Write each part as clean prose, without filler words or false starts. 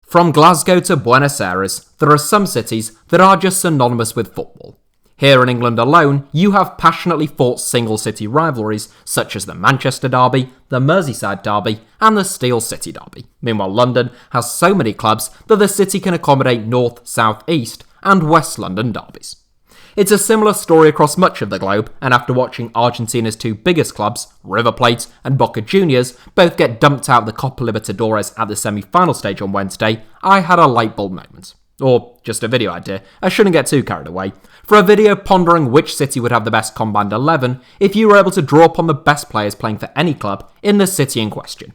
From Glasgow to Buenos Aires, there are some cities that are just synonymous with football. Here in England alone, you have passionately fought single-city rivalries such as the Manchester Derby, the Merseyside Derby, and the Steel City Derby. Meanwhile, London has so many clubs that the city can accommodate North, South, East, and West London derbies. It's a similar story across much of the globe, and after watching Argentina's two biggest clubs, River Plate and Boca Juniors, both get dumped out of the Copa Libertadores at the semi-final stage on Wednesday, I had a light bulb moment. Or just a video idea, I shouldn't get too carried away, for a video pondering which city would have the best combined 11 if you were able to draw upon the best players playing for any club in the city in question.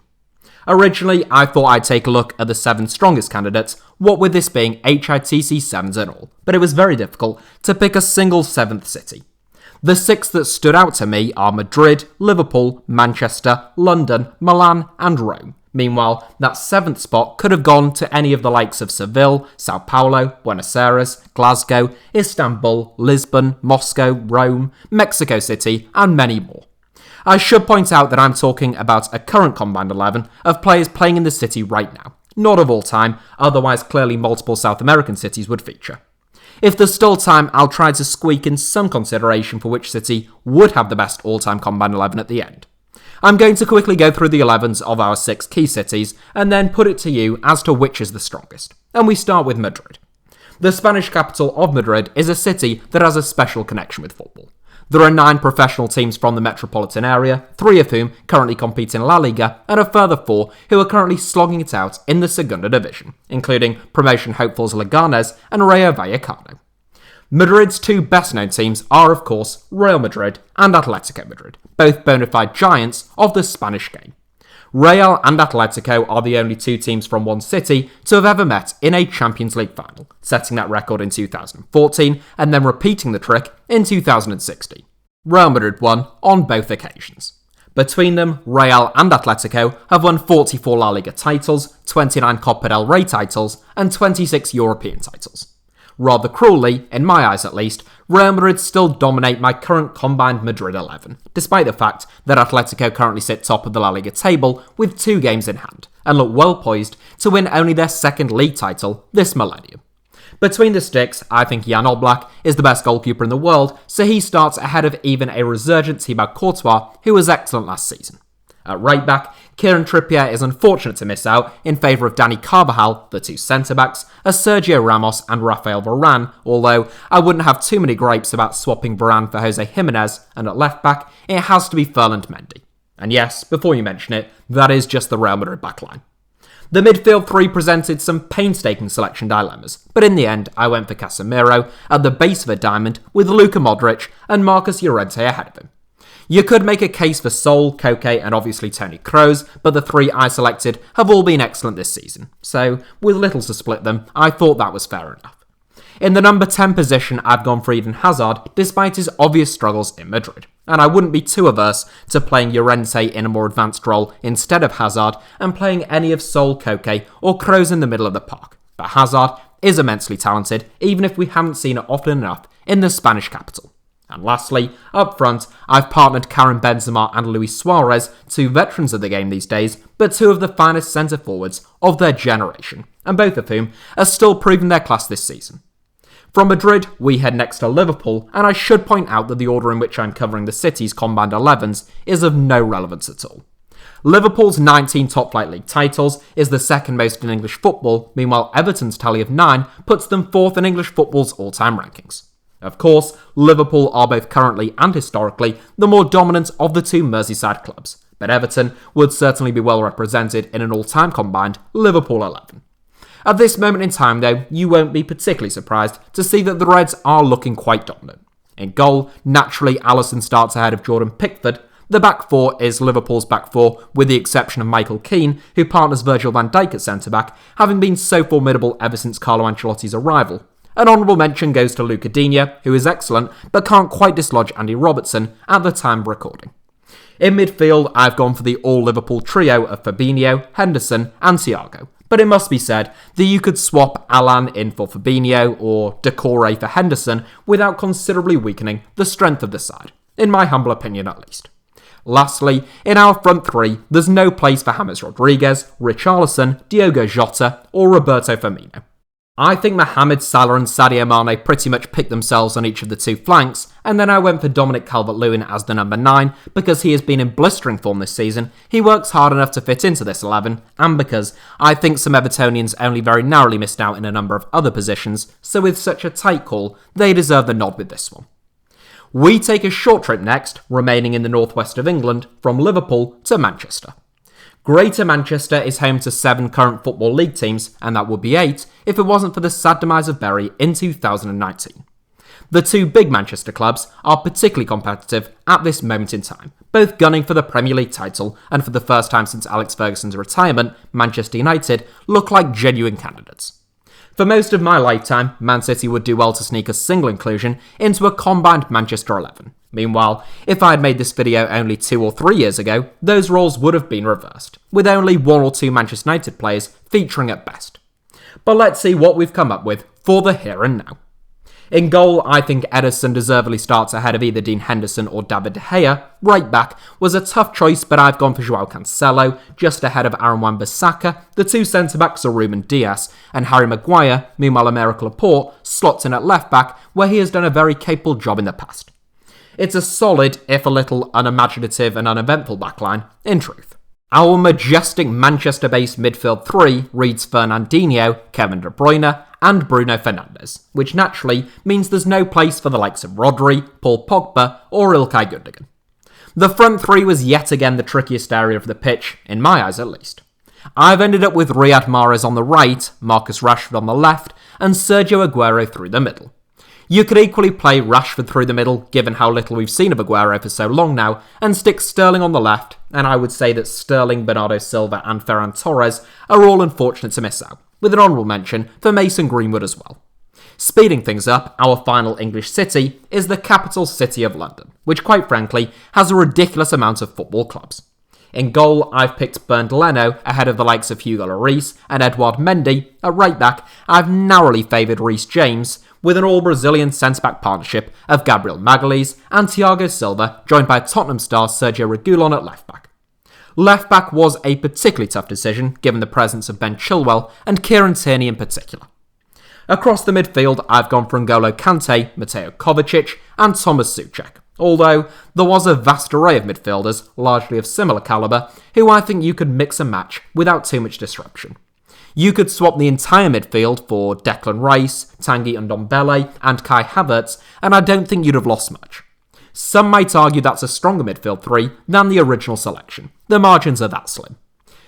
Originally, I thought I'd take a look at the 7 strongest candidates, what with this being HITC Sevens and all, but it was very difficult to pick a single 7th city. The 6 that stood out to me are Madrid, Liverpool, Manchester, London, Milan and Rome. Meanwhile, that 7th spot could have gone to any of the likes of Seville, Sao Paulo, Buenos Aires, Glasgow, Istanbul, Lisbon, Moscow, Rome, Mexico City, and many more. I should point out that I'm talking about a current combined 11 of players playing in the city right now, not of all time, otherwise clearly multiple South American cities would feature. If there's still time, I'll try to squeak in some consideration for which city would have the best all-time combined 11 at the end. I'm going to quickly go through the 11s of our 6 key cities and then put it to you as to which is the strongest. And we start with Madrid. The Spanish capital of Madrid is a city that has a special connection with football. There are 9 professional teams from the metropolitan area, 3 of whom currently compete in La Liga, and a further 4 who are currently slogging it out in the Segunda Division, including promotion hopefuls Leganes and Rayo Vallecano. Madrid's 2 best-known teams are, of course, Real Madrid and Atletico Madrid, both bona fide giants of the Spanish game. Real and Atletico are the only 2 teams from one city to have ever met in a Champions League final, setting that record in 2014 and then repeating the trick in 2016. Real Madrid won on both occasions. Between them, Real and Atletico have won 44 La Liga titles, 29 Copa del Rey titles, and 26 European titles. Rather cruelly, in my eyes at least, Real Madrid still dominate my current combined Madrid 11, despite the fact that Atletico currently sit top of the La Liga table with 2 games in hand, and look well poised to win only their 2nd league title this millennium. Between the sticks, I think Jan Oblak is the best goalkeeper in the world, so he starts ahead of even a resurgent Thibaut Courtois, who was excellent last season. At right back, Kieran Trippier is unfortunate to miss out in favour of Dani Carvajal, the 2 centre-backs, as Sergio Ramos and Rafael Varane, although I wouldn't have too many gripes about swapping Varane for Jose Jimenez, and at left back, it has to be Ferland Mendy. And yes, before you mention it, that is just the Real Madrid backline. The midfield 3 presented some painstaking selection dilemmas, but in the end I went for Casemiro at the base of a diamond with Luka Modric and Marcus Llorente ahead of him. You could make a case for Sol, Koke and obviously Toni Kroos, but the 3 I selected have all been excellent this season, so with little to split them, I thought that was fair enough. In the number 10 position, I've gone for Eden Hazard, despite his obvious struggles in Madrid, and I wouldn't be too averse to playing Llorente in a more advanced role instead of Hazard and playing any of Sol, Koke or Kroos in the middle of the park. But Hazard is immensely talented, even if we haven't seen it often enough in the Spanish capital. And lastly, up front, I've partnered Karim Benzema and Luis Suarez, 2 veterans of the game these days, but 2 of the finest centre-forwards of their generation, and both of whom are still proving their class this season. From Madrid, we head next to Liverpool, and I should point out that the order in which I'm covering the city's combined 11s is of no relevance at all. Liverpool's 19 top-flight league titles is the 2nd most in English football, meanwhile Everton's tally of 9 puts them 4th in English football's all-time rankings. Of course, Liverpool are both currently and historically the more dominant of the 2 Merseyside clubs, but Everton would certainly be well represented in an all-time combined Liverpool 11. At this moment in time though, you won't be particularly surprised to see that the Reds are looking quite dominant. In goal, naturally Alisson starts ahead of Jordan Pickford. The back 4 is Liverpool's back 4, with the exception of Michael Keane, who partners Virgil van Dijk at centre-back, having been so formidable ever since Carlo Ancelotti's arrival. An honourable mention goes to Luca Digne, who is excellent, but can't quite dislodge Andy Robertson at the time of recording. In midfield, I've gone for the all-Liverpool trio of Fabinho, Henderson and Thiago, but it must be said that you could swap Alan in for Fabinho or Decore for Henderson without considerably weakening the strength of the side, in my humble opinion at least. Lastly, in our front three, there's no place for James Rodriguez, Richarlison, Diogo Jota, or Roberto Firmino. I think Mohamed Salah and Sadio Mane pretty much picked themselves on each of the two flanks, and then I went for Dominic Calvert-Lewin as the number 9 because he has been in blistering form this season, he works hard enough to fit into this 11, and because I think some Evertonians only very narrowly missed out in a number of other positions, so with such a tight call, they deserve the nod with this one. We take a short trip next, remaining in the northwest of England, from Liverpool to Manchester. Greater Manchester is home to 7 current Football League teams, and that would be 8 if it wasn't for the sad demise of Bury in 2019. The two big Manchester clubs are particularly competitive at this moment in time, both gunning for the Premier League title, and for the first time since Alex Ferguson's retirement, Manchester United look like genuine candidates. For most of my lifetime, Man City would do well to sneak a single inclusion into a combined Manchester 11. Meanwhile, if I had made this video only 2 or 3 years ago, those roles would have been reversed, with only 1 or 2 Manchester United players featuring at best. But let's see what we've come up with for the here and now. In goal, I think Ederson deservedly starts ahead of either Dean Henderson or David De Gea. Right back was a tough choice, but I've gone for Joao Cancelo, just ahead of Aaron Wan-Bissaka. The two centre-backs are Ruben Dias and Harry Maguire. Meanwhile, Aymeric Laporte slots in at left-back, where he has done a very capable job in the past. It's a solid, if a little unimaginative and uneventful backline, in truth. Our majestic Manchester-based midfield 3 reads Fernandinho, Kevin De Bruyne, and Bruno Fernandes, which naturally means there's no place for the likes of Rodri, Paul Pogba, or Ilkay Gundogan. The front 3 was yet again the trickiest area of the pitch, in my eyes at least. I've ended up with Riyad Mahrez on the right, Marcus Rashford on the left, and Sergio Aguero through the middle. You could equally play Rashford through the middle, given how little we've seen of Aguero for so long now, and stick Sterling on the left, and I would say that Sterling, Bernardo Silva and Ferran Torres are all unfortunate to miss out, with an honourable mention for Mason Greenwood as well. Speeding things up, our final English city is the capital city of London, which quite frankly has a ridiculous amount of football clubs. In goal, I've picked Bernd Leno ahead of the likes of Hugo Lloris and Edouard Mendy. At right back, I've narrowly favoured Reece James, with an all-Brazilian centre-back partnership of Gabriel Magalhães and Thiago Silva, joined by Tottenham star Sergio Reguilon at left-back. Left-back was a particularly tough decision, given the presence of Ben Chilwell and Kieran Tierney in particular. Across the midfield, I've gone for N'Golo Kante, Mateo Kovacic and Thomas Souček, although there was a vast array of midfielders, largely of similar calibre, who I think you could mix and match without too much disruption. You could swap the entire midfield for Declan Rice, Tanguy Ndombele and Kai Havertz, and I don't think you'd have lost much. Some might argue that's a stronger midfield 3 than the original selection. The margins are that slim.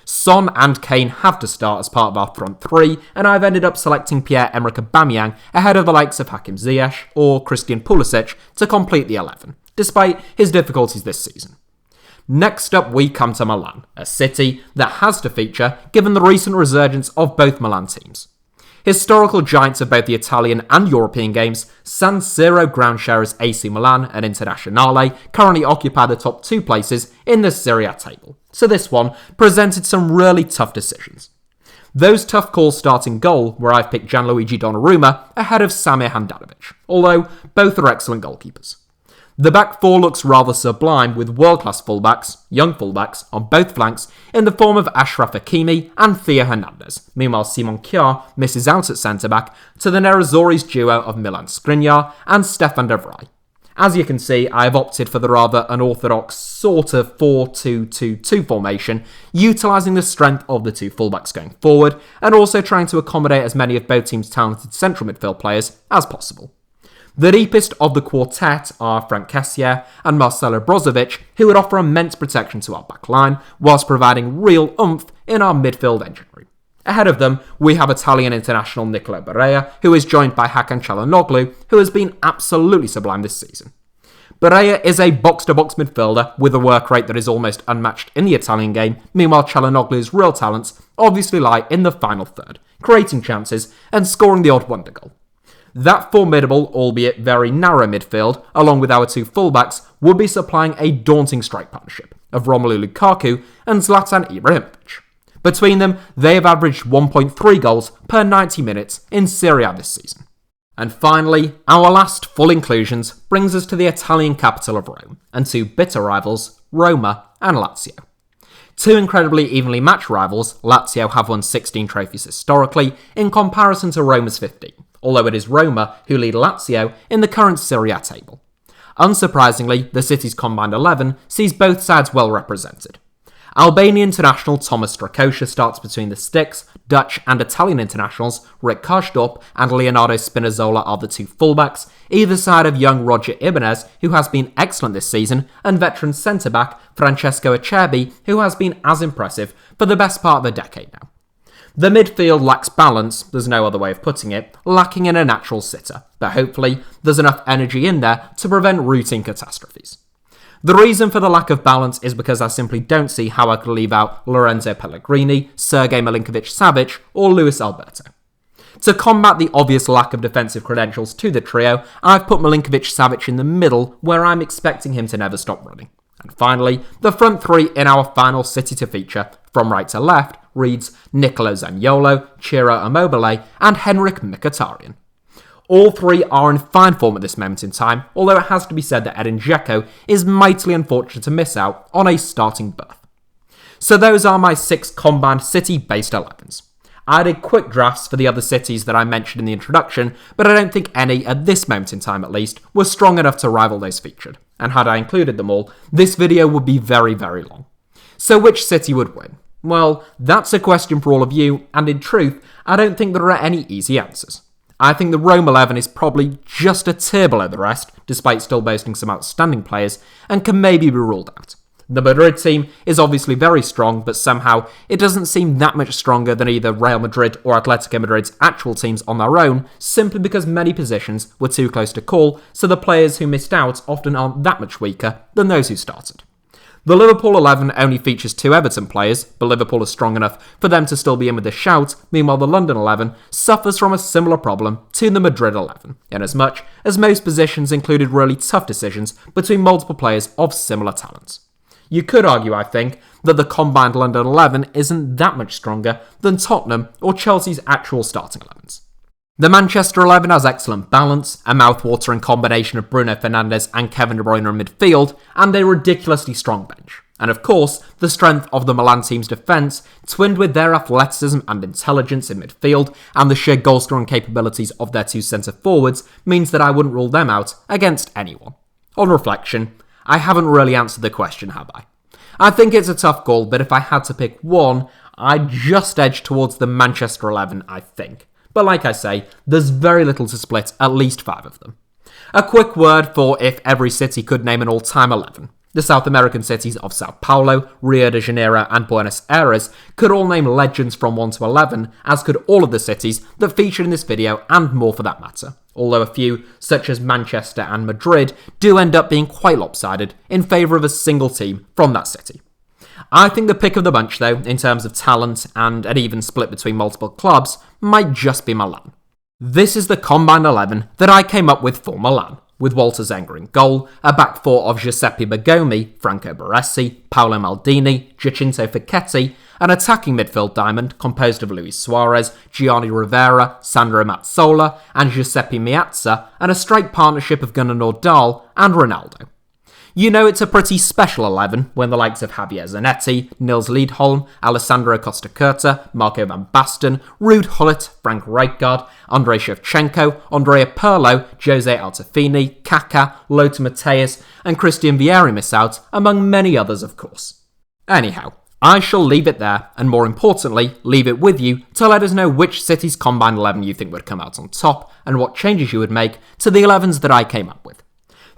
Son and Kane have to start as part of our front 3, and I've ended up selecting Pierre-Emerick Aubameyang ahead of the likes of Hakim Ziyech or Christian Pulisic to complete the 11, despite his difficulties this season. Next up, we come to Milan, a city that has to feature given the recent resurgence of both Milan teams. Historical giants of both the Italian and European games, San Siro ground sharers AC Milan and Internazionale currently occupy the top 2 places in the Serie A table, so this one presented some really tough decisions. Those tough calls start in goal, where I've picked Gianluigi Donnarumma ahead of Samir Handanovic, although both are excellent goalkeepers. The back 4 looks rather sublime with world-class fullbacks, young fullbacks, on both flanks in the form of Achraf Hakimi and Theo Hernandez. Meanwhile, Simon Kjaer misses out at centre-back to the Nerazzurri's duo of Milan Skriniar and Stefan de Vrij. As you can see, I have opted for the rather unorthodox sort of 4-2-2-2 formation, utilising the strength of the 2 fullbacks going forward, and also trying to accommodate as many of both teams' talented central midfield players as possible. The deepest of the quartet are Frank Kessié and Marcelo Brozovic, who would offer immense protection to our back line, whilst providing real oomph in our midfield engine room. Ahead of them, we have Italian international Nicolo Barella, who is joined by Hakan Çalhanoğlu, who has been absolutely sublime this season. Barella is a box-to-box midfielder with a work rate that is almost unmatched in the Italian game. Meanwhile, Çalhanoğlu's real talents obviously lie in the final third, creating chances and scoring the odd wonder goal. That formidable, albeit very narrow midfield, along with our 2 fullbacks, would be supplying a daunting strike partnership of Romelu Lukaku and Zlatan Ibrahimovic. Between them, they have averaged 1.3 goals per 90 minutes in Serie A this season. And finally, our last full inclusions brings us to the Italian capital of Rome, and 2 bitter rivals, Roma and Lazio. Two incredibly evenly matched rivals, Lazio have won 16 trophies historically, in comparison to Roma's 15, although it is Roma who lead Lazio in the current Serie A table. Unsurprisingly, the city's combined 11 sees both sides well represented. Albanian international Thomas Strakosha starts between the sticks, Dutch and Italian internationals Rick Karsdorp and Leonardo Spinazzola are the two fullbacks, either side of young Roger Ibanez, who has been excellent this season, and veteran centre-back Francesco Acerbi, who has been as impressive for the best part of a decade now. The midfield lacks balance, there's no other way of putting it, lacking in a natural sitter, but hopefully there's enough energy in there to prevent routine catastrophes. The reason for the lack of balance is because I simply don't see how I could leave out Lorenzo Pellegrini, Sergej Milinkovic-Savic, or Luis Alberto. To combat the obvious lack of defensive credentials to the trio, I've put Milinkovic-Savic in the middle, where I'm expecting him to never stop running. And finally, the front three in our final city to feature, from right to left, reads Nicolo Zaniolo, Ciro Immobile, and Henrik Mkhitaryan. All three are in fine form at this moment in time, although it has to be said that Edin Dzeko is mightily unfortunate to miss out on a starting berth. So those are my 6 combined city-based 11s. I did quick drafts for the other cities that I mentioned in the introduction, but I don't think any, at this moment in time at least, were strong enough to rival those featured. And had I included them all, this video would be very, very long. So which city would win? Well, that's a question for all of you, and in truth, I don't think there are any easy answers. I think the Rome 11 is probably just a tier below the rest, despite still boasting some outstanding players, and can maybe be ruled out. The Madrid team is obviously very strong, but somehow it doesn't seem that much stronger than either Real Madrid or Atletico Madrid's actual teams on their own, simply because many positions were too close to call, so the players who missed out often aren't that much weaker than those who started. The Liverpool 11 only features 2 Everton players, but Liverpool is strong enough for them to still be in with a shout. Meanwhile, the London 11 suffers from a similar problem to the Madrid 11, inasmuch as most positions included really tough decisions between multiple players of similar talents. You could argue, I think, that the combined London 11 isn't that much stronger than Tottenham or Chelsea's actual starting 11s. The Manchester 11 has excellent balance, a mouth-watering combination of Bruno Fernandes and Kevin De Bruyne in midfield, and a ridiculously strong bench. And of course, the strength of the Milan team's defence, twinned with their athleticism and intelligence in midfield, and the sheer goal-scoring capabilities of their 2 centre-forwards, means that I wouldn't rule them out against anyone. On reflection, I haven't really answered the question, have I? I think it's a tough call, but if I had to pick one, I'd just edge towards the Manchester 11, I think. But like I say, there's very little to split at least 5 of them. A quick word for if every city could name an all-time 11. The South American cities of Sao Paulo, Rio de Janeiro and Buenos Aires could all name legends from 1 to 11, as could all of the cities that featured in this video and more for that matter. Although a few, such as Manchester and Madrid, do end up being quite lopsided in favour of a single team from that city. I think the pick of the bunch, though, in terms of talent and an even split between multiple clubs, might just be Milan. This is the combined 11 that I came up with for Milan, with Walter Zenga in goal, a back 4 of Giuseppe Bergomi, Franco Baresi, Paolo Maldini, Giacinto Facchetti, an attacking midfield diamond composed of Luis Suarez, Gianni Rivera, Sandro Mazzola, and Giuseppe Meazza, and a strike partnership of Gunnar Nordahl and Ronaldo. You know it's a pretty special 11 when the likes of Javier Zanetti, Nils Liedholm, Alessandro Costacurta, Marco van Basten, Ruud Gullit, Frank Rijkaard, Andrei Shevchenko, Andrea Pirlo, Jose Altafini, Kaká, Lothar Matthäus, and Christian Vieri miss out, among many others of course. Anyhow, I shall leave it there, and more importantly, leave it with you to let us know which city's combined 11 you think would come out on top, and what changes you would make to the 11s that I came up with.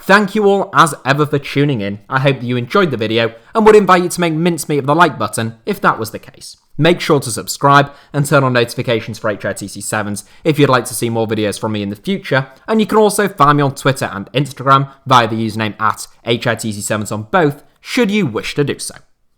Thank you all as ever for tuning in. I hope that you enjoyed the video and would invite you to make mincemeat of the like button if that was the case. Make sure to subscribe and turn on notifications for HITC Sevens if you'd like to see more videos from me in the future, and you can also find me on Twitter and Instagram via the username @HITC Sevens on both, should you wish to do so.